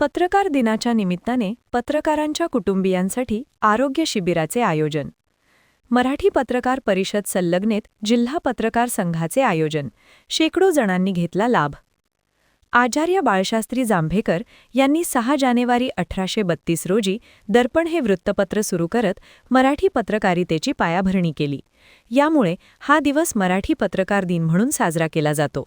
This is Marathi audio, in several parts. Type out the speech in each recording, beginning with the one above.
पत्रकार दिनाच्या निमित्ताने पत्रकारांच्या कुटुंबियांसाठी आरोग्य शिबिराचे आयोजन. मराठी पत्रकार परिषद संलग्नेत जिल्हा पत्रकार संघाचे आयोजन. शेकडो जणांनी घेतला लाभ. आचार्य बाळशास्त्री जांभेकर यांनी 6 जानेवारी 1832 रोजी दर्पण हे वृत्तपत्र सुरू करत मराठी पत्रकारितेची पायाभरणी केली. यामुळे हा दिवस मराठी पत्रकार दिन म्हणून साजरा केला जातो.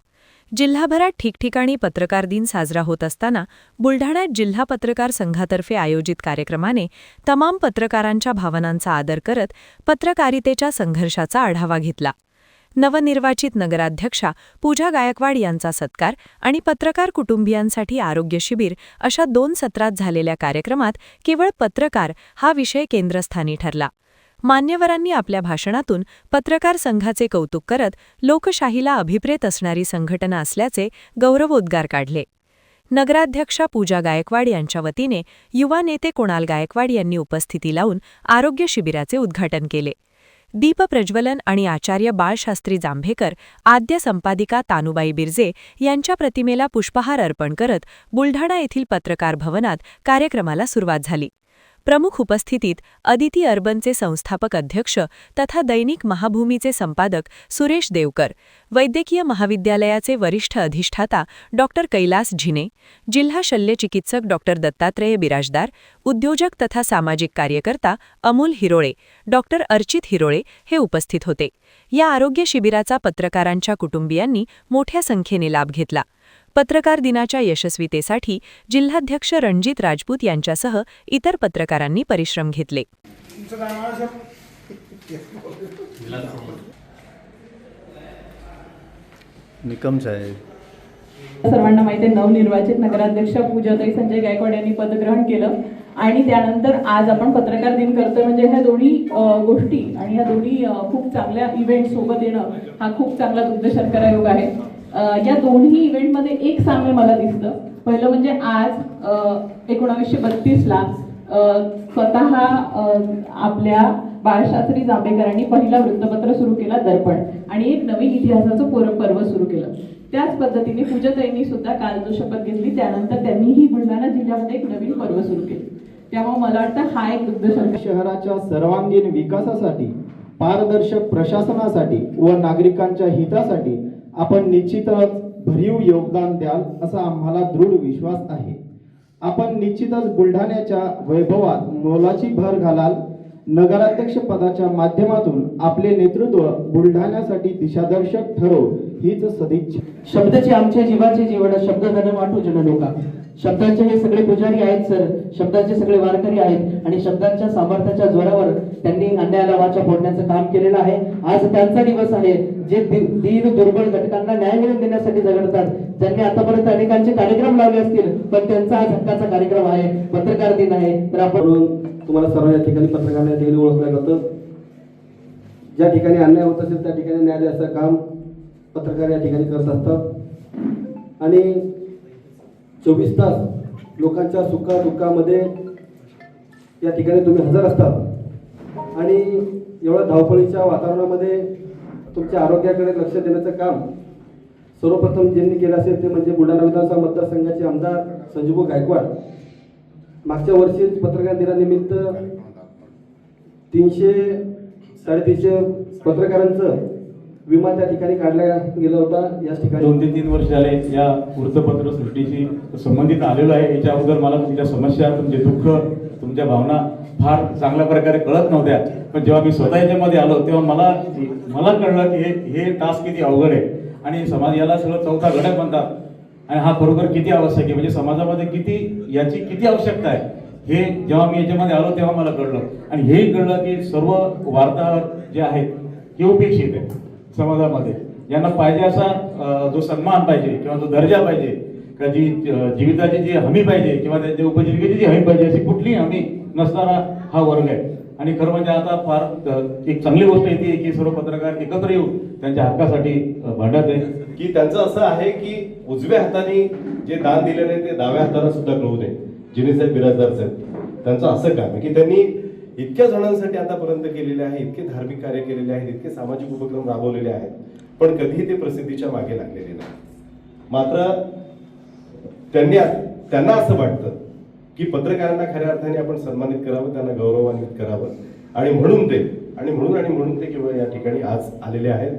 जिल्हाभरात ठिकठिकाणी पत्रकार दिन साजरा होत असताना बुलढाण्यात जिल्हा पत्रकार संघातर्फे आयोजित कार्यक्रमाने तमाम पत्रकारांच्या भावनांचा आदर करत पत्रकारितेच्या संघर्षाचा आढावा घेतला. नवनिर्वाचित नगराध्यक्षा पूजा गायकवाड यांचा सत्कार आणि पत्रकार कुटुंबियांसाठी आरोग्य शिबिर अशा 2 सत्रात झालेल्या कार्यक्रमात केवळ पत्रकार हा विषय केंद्रस्थानी ठरला. मान्यवरांनी आपल्या भाषणातून पत्रकार संघाचे कौतुक करत लोकशाहीला अभिप्रेत असणारी संघटना असल्याचे गौरवोद्गार काढले. नगराध्यक्षा पूजा गायकवाड यांच्या वतीने युवा नेते कुणाल गायकवाड यांनी उपस्थिती लावून आरोग्य शिबिराचे उद्घाटन केले. दीपप्रज्वलन आणि आचार्य बाळशास्त्री जांभेकर आद्य संपादिका तानुबाई बिर्जे यांच्या प्रतिमेला पुष्पहार अर्पण करत बुलढाणा येथील पत्रकार भवनात कार्यक्रमाला सुरुवात झाली. प्रमुख उपस्थितीत अदिती अर्बनचे संस्थापक अध्यक्ष तथा दैनिक महाभूमीचे संपादक सुरेश देवकर, वैद्यकीय महाविद्यालयाचे वरिष्ठ अधिष्ठाता डॉ. कैलास झिने, जिल्हा शल्यचिकित्सक डॉ. दत्तात्रेय बिराजदार, उद्योजक तथा सामाजिक कार्यकर्ता अमोल हिरोळे, डॉ. अर्चित हिरोळे हे उपस्थित होते. या आरोग्य शिबिराचा पत्रकारांच्या कुटुंबियांनी मोठ्या संख्येने लाभ घेतला. पत्रकार दिनाच्या यशस्वीतेसाठी जिल्हाध्यक्ष रणजित राजपूत यांच्यासह इतर पत्रकारांनी परिश्रम घेतले. निकम साहेब, सर्वांना माहिती आहे, नवनिर्वाचित नगराध्यक्ष पूजाताई संजय गायकवाड यांनी पदग्रहण केलं आणि त्यानंतर आज आपण पत्रकार दिन करतोय. म्हणजे ह्या दोन्ही गोष्टी आणि ह्या दोन्ही खूप चांगल्या इव्हेंट सोबत येणं हा खूप चांगला दुग्ध शर्करा योग आहे. या दोन्ही इव्हेंटमध्ये एक साम्य मला दिसतं. पहिलं म्हणजे आज 1932ला स्वतः आपल्या बाळशास्त्री जांभेकरांनी पहिला वृत्तपत्र सुरू केला दर्पण आणि एक नवीन इतिहासाचं पर्व सुरू केलं. त्याच पद्धतीने पूजाताईंनी सुद्धा काल जो शपथ घेतली त्यानंतर त्यांनीही बुलढाणा जिल्ह्यामध्ये एक नवीन पर्व सुरू केले. त्यामुळे मला वाटतं हा एक दुग्ध शर्करा शहराच्या सर्वांगीण विकासासाठी, पारदर्शक प्रशासनासाठी व नागरिकांच्या हितासाठी आपण निश्चितच भरीव योगदान द्याल असा आम्हाला दृढ विश्वास आहे. आपण निश्चितच बुलढाण्याच्या वैभवात मोलाची भर घालाल. नगराध्यक्ष पदाच्या माध्यमातून आपले नेतृत्व बुलढाण्यासाठी दिशादर्शक ठरो हीच सदिच्छा. शब्दाचे आमच्या जीवाचे जीवन, शब्द धन वाटू जन लोका. शब्दांचे हे सगळे पुजारी आहेत सर, शब्दांचे सगळे वारकरी आहेत आणि शब्दांच्या सामर्थ्याच्या जोरावर त्यांनी अन्यायाला वाचा फोडण्याचं काम केलेलं आहे. आज त्यांचा दिवस आहे जे दीन दुर्बल घटकांना न्याय मिळवून देण्यासाठी झगडतात. ज्यांनी आतापर्यंत अनेकांचे कार्यक्रम लावले असतील पण त्यांचा आज हक्काचा कार्यक्रम आहे, पत्रकार दिन आहे. तर आपण तुम्हाला सर्व या ठिकाणी पत्रकारांना या ठिकाणी ओळखलं जातं. ज्या ठिकाणी अन्याय होत असेल त्या ठिकाणी न्याय द्यायचं काम पत्रकार या ठिकाणी करत असतात आणि 24 तास लोकांच्या सुखादुःखामध्ये या ठिकाणी तुम्ही हजर असतात आणि एवढ्या धावपळीच्या वातावरणामध्ये तुमच्या आरोग्याकडे लक्ष देण्याचं काम सर्वप्रथम ज्यांनी केलं असेल ते म्हणजे बुलढाणा विधानसभा मतदारसंघाचे आमदार संजूभाऊ गायकवाड. मागच्या वर्षीच पत्रकार दिनानिमित्त 300-350 पत्रकारांचं विमा त्या ठिकाणी काढला गेला होता. या ठिकाणी 2 ते 3 वर्ष झाले या वृत्तपत्र सृष्टीशी संबंधित आलेलो आहे. याच्या अगोदर मला तुमच्या समस्या, तुमचे दुःख, तुमच्या भावना फार चांगल्या प्रकारे कळत नव्हत्या. पण जेव्हा मी स्वतः याच्यामध्ये आलो तेव्हा मला कळलं की हे टास्क किती अवघड आहे आणि समाज याला सगळं चौथा घटक म्हणतात आणि हा खरोखर किती आवश्यक आहे, म्हणजे समाजामध्ये याची किती आवश्यकता आहे हे जेव्हा मी याच्यामध्ये आलो तेव्हा मला कळलं. आणि हेही कळलं की सर्व वार्ताहर जे आहेत हे उपेक्षित आहेत समाजामध्ये. यांना पाहिजे असा जो सन्मान पाहिजे किंवा जो दर्जा पाहिजे का जी जीविताची जी हमी पाहिजे किंवा त्यांच्या उपजीविकेची जी हमी पाहिजे अशी कुठलीही हमी नसणारा हा वर्ग आहे. आणि खरं म्हणजे आता फार एक चांगली गोष्ट येते की सर्व पत्रकार एकत्र येऊन त्यांच्या हक्कासाठी भांडत आहे. की त्यांचं असं आहे की उजव्या हाताने जे दान दिलेलं आहे ते डाव्या हाताने सुद्धा कळू नये. जिनेसाहेब बिराजदार साहेब त्यांचं असं काम आहे की त्यांनी इतक्या जणांसाठी आतापर्यंत केलेले आहे, इतके धार्मिक कार्य केलेले आहेत, इतके सामाजिक उपक्रम राबवलेले आहेत, पण कधीही ते प्रसिद्धीच्या मागे लागलेले नाही. मात्र त्यांना असं वाटतं की पत्रकारांना खऱ्या अर्थाने आपण सन्मानित करावं, त्यांना गौरवान्वित करावं, आणि म्हणून ते किंवा या ठिकाणी आज आलेले आहेत.